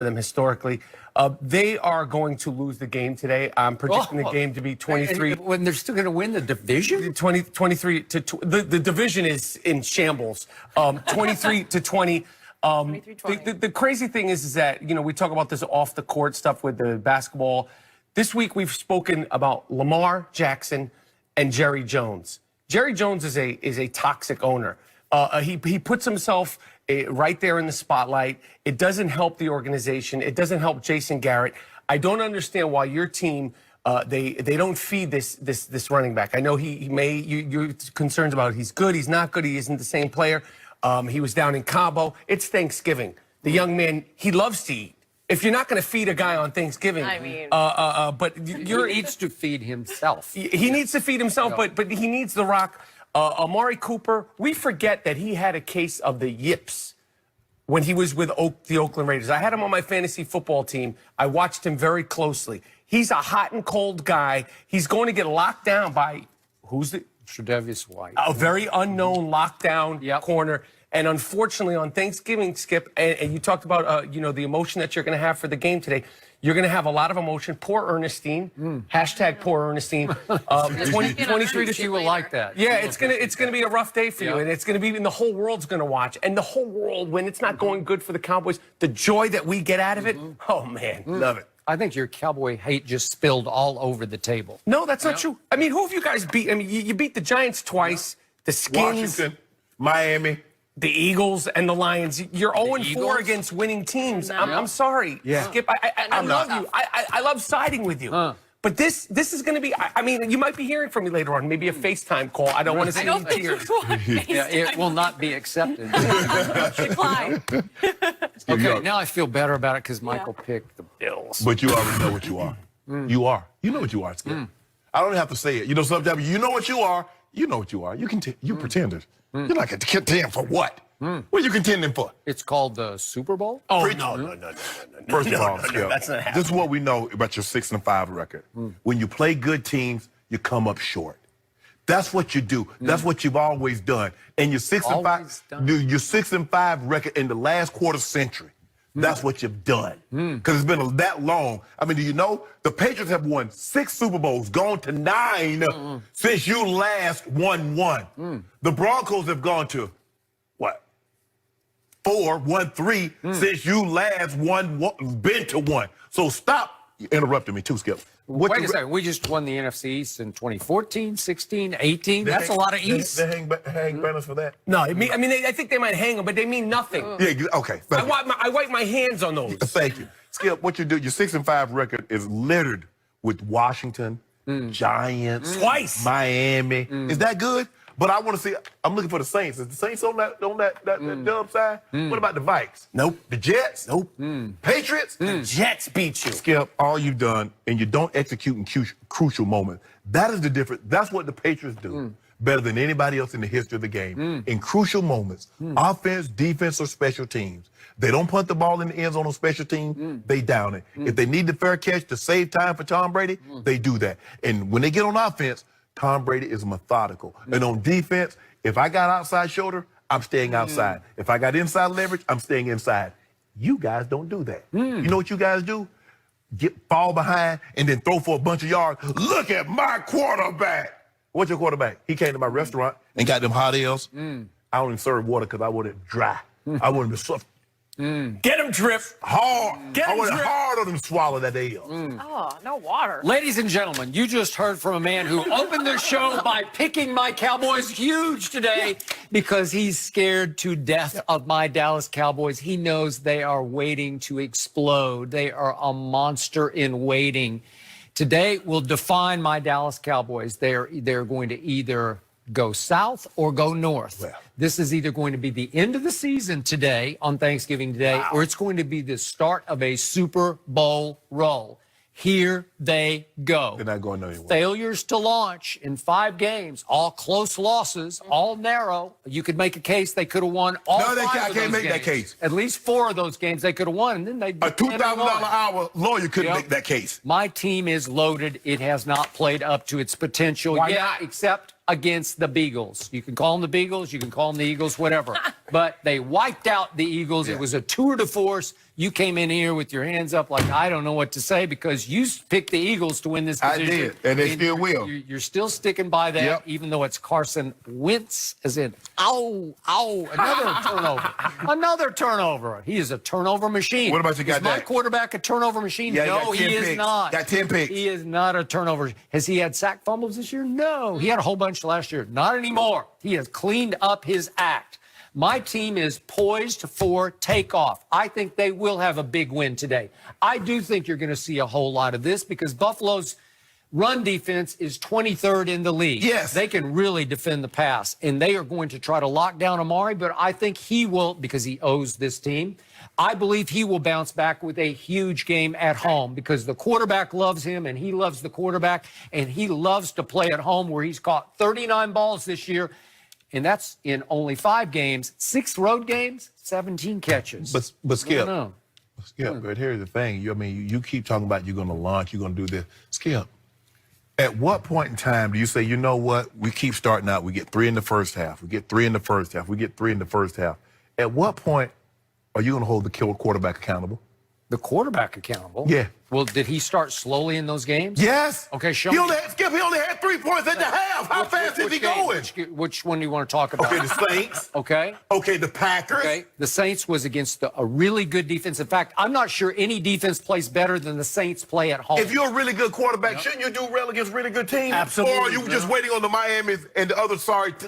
them historically. They are going to lose the game today. I'm predicting the game to be 23. When they're still going to win the division? 23 to the division is in shambles. 23 to 20. 23-20. The crazy thing is that, you know, we talk about this off the court stuff with the basketball. This week we've spoken about Lamar Jackson and Jerry Jones. Jerry Jones is a toxic owner. He puts himself right there in the spotlight. It doesn't help the organization. It doesn't help Jason Garrett. I don't understand why your team they don't feed this running back. I know you're concerned about he's good, he's not good, he isn't the same player. He was down in Cabo. It's Thanksgiving. The young man, he loves to eat. If you're not going to feed a guy on Thanksgiving, I mean, but He needs to feed himself. he needs to feed himself, but he needs the rock. Amari Cooper, we forget that he had a case of the yips when he was with the Oakland Raiders. I had him on my fantasy football team. I watched him very closely. He's a hot and cold guy. He's going to get locked down by Tre'Davious White. a very unknown lockdown corner. And unfortunately, on Thanksgiving, Skip, and you talked about the emotion that you're going to have for the game today. You're going to have a lot of emotion. Poor Ernestine. Hashtag poor Ernestine. 23 to She will like that. Yeah, it's gonna be a rough day for you, and it's gonna be, and the whole world's gonna watch, and the whole world, when it's not going good for the Cowboys, the joy that we get out of it, oh man, love it. I think your Cowboy hate just spilled all over the table. No, that's not true. I mean, who have you guys beat? I mean, you beat the Giants twice, the Skins, Washington, Miami, the Eagles, and the Lions. You're 0-4 Eagles? against winning teams. No. I'm sorry, Skip. I love not. you. I love siding with you. But this is going to be, I mean, you might be hearing from me later on, maybe a FaceTime call. I don't want to see I don't any think tears. Yeah, it will not be accepted. Decline. Okay, now I feel better about it because Michael picked the Bills. but you already know what you are. You are. You know what you are, Skip. I don't have to say it. You know, sometimes you know what you are. You know what you are. You pretended. You're like a contend for what? What are you contending for? It's called the Super Bowl? Oh, Preach. no. First of all, no, Skip, that's not happening. this is what we know about your 6-5 record. When you play good teams, you come up short. That's what you do. That's what you've always done. And your 6-5, your 6-5 record in the last quarter century. That's what you've done. Because it's been that long. I mean, do you know the Patriots have won 6 Super Bowls, gone to 9 since you last won 1. The Broncos have gone to what? 4, won 3 since you last been to 1. So stop interrupting me too, Skip. Wait a second. We just won the NFC East in 2014, 16, 18. That's a lot of East. They hang banners for that. No, I mean, I think they might hang them, but they mean nothing. Yeah, okay. I wipe my hands on those. Thank you. Skip, what you do, your 6-5 record is littered with Washington, Giants, Twice. Miami. Is that good? But I want to see, I'm looking for the Saints. Is the Saints on that dub side? What about the Vikes? Nope. The Jets? Nope. Patriots? Jets beat you. Skip, all you've done, and you don't execute in crucial moments. That is the difference. That's what the Patriots do better than anybody else in the history of the game. In crucial moments, offense, defense, or special teams. They don't punt the ball in the end zone on special teams. They down it. If they need the fair catch to save time for Tom Brady, they do that. And when they get on offense, Tom Brady is methodical. And on defense, if I got outside shoulder, I'm staying outside. If I got inside leverage, I'm staying inside. You guys don't do that. You know what you guys do? Fall behind and then throw for a bunch of yards. Look at my quarterback. What's your quarterback? He came to my restaurant and got them hot L's. I don't even serve water because I want it dry. I want him to suffer. Get him drip. Hard. Get I him want it drip. hard on them to swallow that L. Oh, no water. Ladies and gentlemen, you just heard from a man who opened the show by picking my Cowboys huge today because he's scared to death of my Dallas Cowboys. He knows they are waiting to explode. They are a monster in waiting. Today will define my Dallas Cowboys. They're going to either go south or go north. Well. This is either going to be the end of the season today, on Thanksgiving Day, or it's going to be the start of a Super Bowl roll. Here they go. They're not going anywhere. Failures to launch in 5 games, all close losses, all narrow. You could make a case they could have won all No, 5 they can't- of I can't those make that games. case. At least 4 of those games they could have won, and then they A $2,000 hour lawyer couldn't make that case. My team is loaded. It has not played up to its potential Why yet, not? except against the Beagles. You can call them the Beagles, you can call them the Eagles, whatever. But they wiped out the Eagles. It was a tour de force. You came in here with your hands up like, I don't know what to say, because you picked the Eagles to win this I division. did, and they still will. You're still sticking by that, Yep. even though it's Carson Wentz, as in, another turnover. Another turnover. He is a turnover machine. What about you got Is my that? quarterback a turnover machine? Yeah, he no, got 10 he is picks. not. Got 10 picks. He is not a turnover. Has he had sack fumbles this year? No. He had a whole bunch last year. Not anymore. He has cleaned up his act. My team is poised for takeoff. I think they will have a big win today. I do think you're going to see a whole lot of this because Buffalo's run defense is 23rd in the league. Yes. They can really defend the pass, and they are going to try to lock down Amari, but I think he will, because he owes this team, I believe he will bounce back with a huge game at home because the quarterback loves him, and he loves the quarterback, and he loves to play at home where he's caught 39 balls this year, and that's in only 5 games. 6 road games, 17 catches. But Skip, No. Skip, but here's the thing. You keep talking about you're going to launch, you're going to do this. Skip, at what point in time do you say, you know what, we keep starting out, we get 3 in the first half, we get 3 in the first half, we get 3 in the first half. At what point are you going to hold the quarterback accountable? The quarterback accountable? Yeah. Well, did he start slowly in those games? Yes. Okay, show he me. only had 3 points at the half. How fast is he game? going? Which one do you want to talk about? Okay, the Saints. Okay. Okay, the Packers. Okay. The Saints was against a really good defense. In fact, I'm not sure any defense plays better than the Saints play at home. If you're a really good quarterback, shouldn't you do well against really good teams? Absolutely. Or are you just waiting on the Miamis and the other,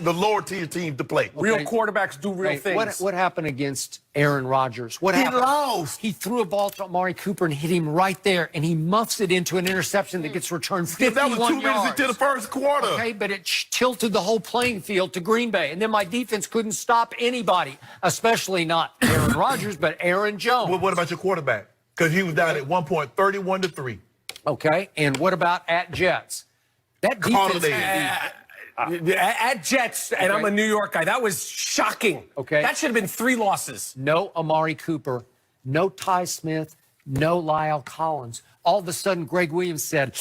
the lower tier teams to play? Real quarterbacks do real Hey, things. what happened against Aaron Rodgers? What He happened? lost. He threw a ball to Amari Cooper and hit him right there, and he muffs it into an interception that gets returned 51 That was 2 minutes yards. into the first quarter. Okay, but it tilted the whole playing field to Green Bay. And then my defense couldn't stop anybody, especially not Aaron Rodgers, but Aaron Jones. Well, what about your quarterback? Because he was down at 1 point, 31-3. Okay, and what about at Jets? That defense. At Jets, and I'm a New York guy, that was shocking. Okay. That should have been 3 losses. No Amari Cooper, no Ty Smith, no Lyle Collins. All of a sudden, Greg Williams said,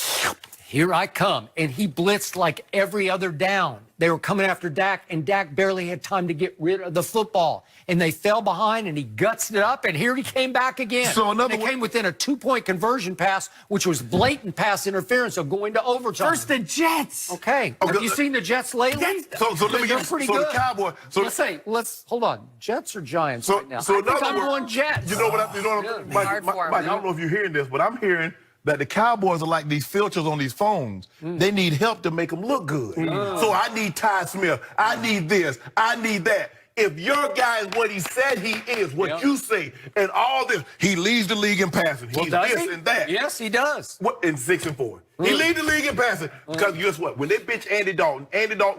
here I come. And he blitzed like every other down. They were coming after Dak, and Dak barely had time to get rid of the football. And they fell behind, and he gutsed it up, and here he came back again. So they came within a 2-point conversion pass, which was blatant pass interference of going to overtime. First the Jets. Okay. Have you seen the Jets lately? So let me They're get pretty so good. the Cowboys. So Let's hold on. Jets or Giants So, right now? so I in think other I'm going words, Jets. You know what? Mike, Hard for him. I don't know if you're hearing this, but I'm hearing that the Cowboys are like these filters on these phones. They need help to make them look good. So I need Ty Smith. I need this. I need that. If your guy is what he said he is, what you say, and all this, he leads the league in passing. He's does this he? and that. Yes, he does. What in 6 and 4? He leads the league in passing because guess what? When they bench Andy Dalton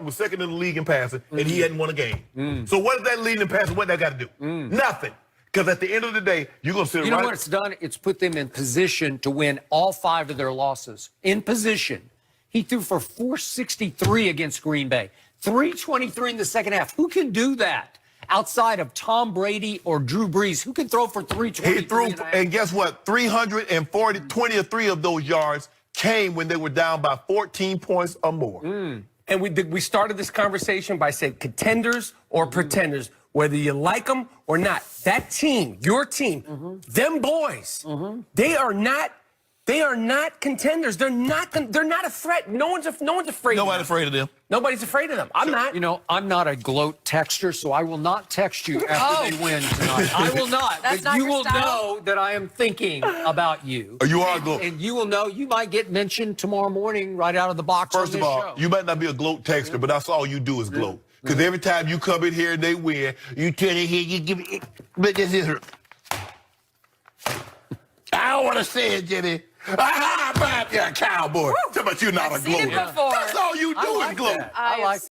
was second in the league in passing, and he hadn't won a game. So what is that leading in passing? What they got to do? Nothing. Because at the end of the day, you're going to sit You know what it's done? It's put them in position to win all 5 of their losses. In position. He threw for 463 against Green Bay. 323 in the second half. Who can do that? Outside of Tom Brady or Drew Brees, who can throw for 323? He threw, and guess what? 23 of those yards came when they were down by 14 points or more. And we started this conversation by saying contenders or pretenders, whether you like them or not. That team, your team, them boys, they are not contenders. They're not a threat. No one's afraid of them. Afraid of them. Nobody's afraid of them. I'm not. You know, I'm not a gloat texter, so I will not text you after they win tonight. I will not. That's but not you your will style? know that I am thinking about you. You are a gloat. And you will know you might get mentioned tomorrow morning right out of the box First on of this all, show. you might not be a gloat texter, but that's all you do is gloat. Because every time you come in here and they win, you tell it here, you give it. But this is. I don't want to say it, Jimmy. You're a cowboy. Tell about you're not I've a seen it gloat. before. That's all you do I is like gloat. that. I like